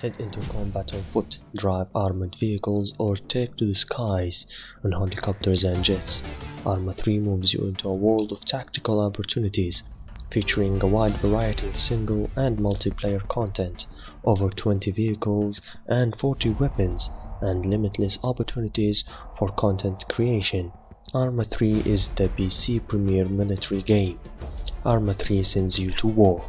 Head into combat on foot, drive armored vehicles, or take to the skies on helicopters and jets. ArmA 3 moves you into a world of tactical opportunities, featuring a wide variety of single and multiplayer content, over 20 vehicles and 40 weapons, and limitless opportunities for content creation. ArmA 3 is the PC premier military game. ArmA 3 sends you to war.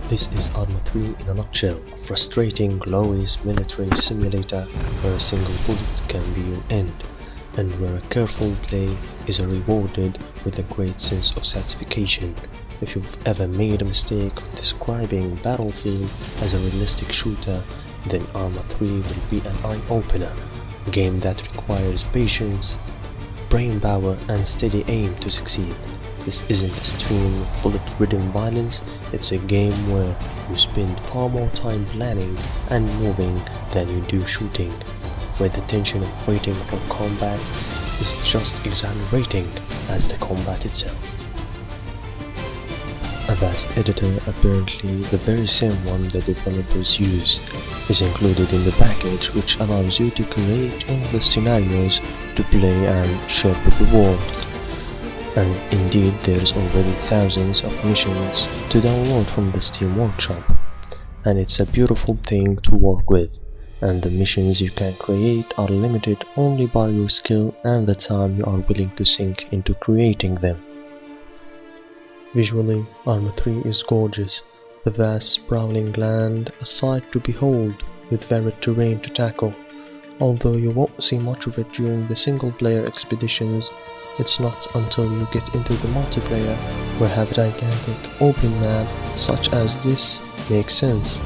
This is ArmA 3 in a nutshell, a frustrating, glorious military simulator where a single bullet can be your end, and where a careful play is rewarded with a great sense of satisfaction. If you've ever made a mistake of describing Battlefield as a realistic shooter, then ArmA 3 will be an eye-opener, a game that requires patience, brain power and steady aim to succeed. This isn't a stream of bullet-ridden violence, it's a game where you spend far more time planning and moving than you do shooting, where the tension of waiting for combat is just exhilarating as the combat itself. A vast editor, apparently the very same one the developers used, is included in the package, which allows you to create endless scenarios to play and share with the world. And indeed, there's already thousands of missions to download from the Steam Workshop, and it's a beautiful thing to work with, and the missions you can create are limited only by your skill and the time you are willing to sink into creating them. Visually, ArmA 3 is gorgeous, the vast sprawling land a sight to behold with varied terrain to tackle. Although you won't see much of it during the single-player expeditions, it's not until you get into the multiplayer where have a gigantic open map such as this makes sense.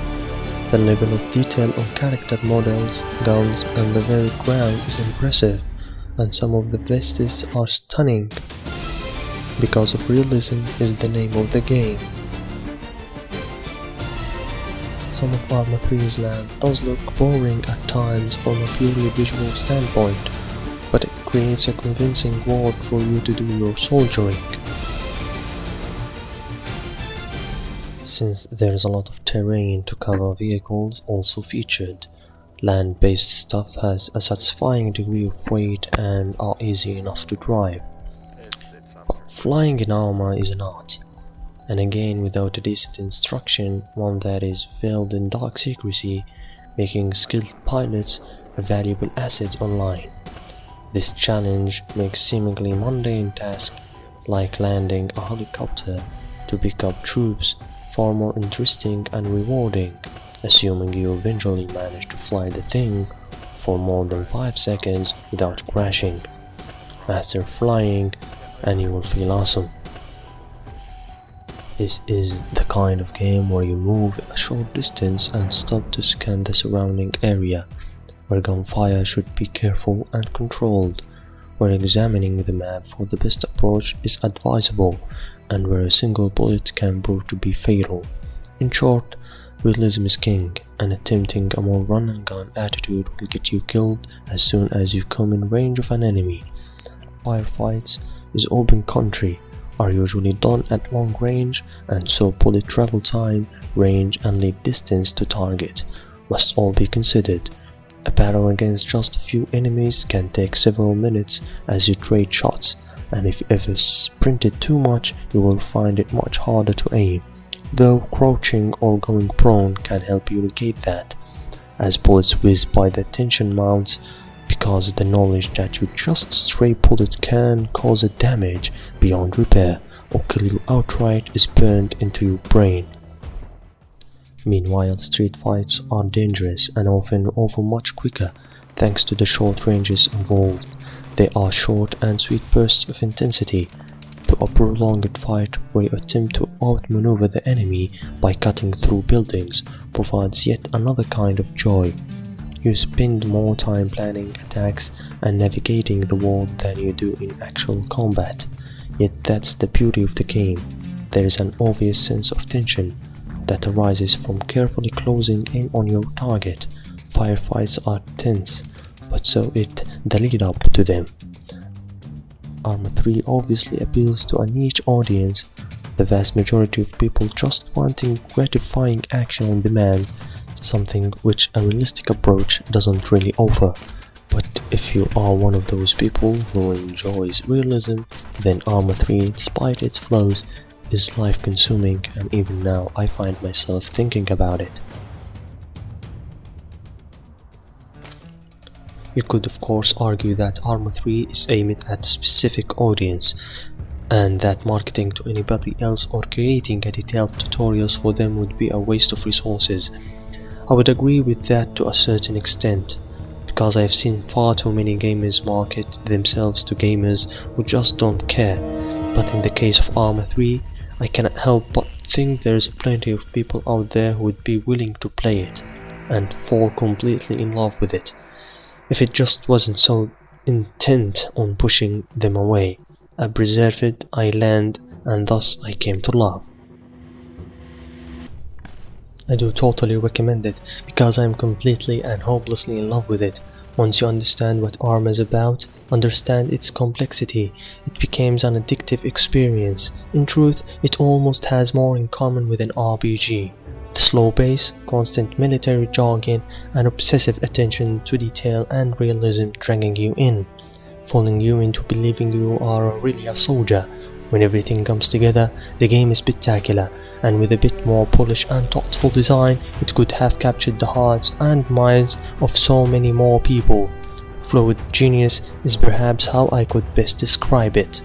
The level of detail on character models, guns and the very ground is impressive, and some of the vistas are stunning. Because of realism is the name of the game. Some of ArmA 3's land does look boring at times from a purely visual standpoint, but it creates a convincing world for you to do your soldiering. Since there's a lot of terrain to cover, vehicles also featured. Land-based stuff has a satisfying degree of weight and are easy enough to drive. But flying in ArmA is an art, and again without a decent instruction, one that is veiled in dark secrecy, making skilled pilots a valuable asset online. This challenge makes seemingly mundane tasks like landing a helicopter to pick up troops far more interesting and rewarding, assuming you eventually manage to fly the thing for more than 5 seconds without crashing. Master flying and you will feel awesome. This is the kind of game where you move a short distance and stop to scan the surrounding area, where gunfire should be careful and controlled, where examining the map for the best approach is advisable, and where a single bullet can prove to be fatal. In short, realism is king, and attempting a more run-and-gun attitude will get you killed as soon as you come in range of an enemy. Firefights is open country, are usually done at long range, and so bullet travel time, range and lead distance to target must all be considered. A battle against just a few enemies can take several minutes as you trade shots, and if ever sprinted too much, you will find it much harder to aim, though crouching or going prone can help you negate that, as bullets whiz by the tension mounts, because the knowledge that you just stray bullet can cause a damage beyond repair or kill you outright is burned into your brain. Meanwhile, street fights are dangerous and often over much quicker thanks to the short ranges involved. They are short and sweet bursts of intensity, to a prolonged fight where you attempt to outmaneuver the enemy by cutting through buildings provides yet another kind of joy. You spend more time planning attacks and navigating the world than you do in actual combat, yet that's the beauty of the game. There is an obvious sense of tension that arises from carefully closing in on your target. Firefights are tense, but so is the lead up to them. ArmA 3 obviously appeals to a niche audience, the vast majority of people just wanting gratifying action on demand, something which a realistic approach doesn't really offer. But if you are one of those people who enjoys realism, then ArmA 3, despite its flaws, is life-consuming, and even now I find myself thinking about it. You could of course argue that ArmA 3 is aimed at a specific audience, and that marketing to anybody else or creating a detailed tutorials for them would be a waste of resources. I would agree with that to a certain extent, because I have seen far too many gamers market themselves to gamers who just don't care. But in the case of ArmA 3, I cannot help but think there's plenty of people out there who would be willing to play it and fall completely in love with it, if it just wasn't so intent on pushing them away, a preserved island, and thus I came to love. I do totally recommend it, because I am completely and hopelessly in love with it. Once you understand what ArmA is about, understand its complexity, it becomes an addictive experience. In truth, it almost has more in common with an RPG. The slow pace, constant military jargon, and obsessive attention to detail and realism dragging you in, fooling you into believing you are really a soldier. When everything comes together, the game is spectacular, and with a bit more polish and thoughtful design, it could have captured the hearts and minds of so many more people. Fluid genius is perhaps how I could best describe it.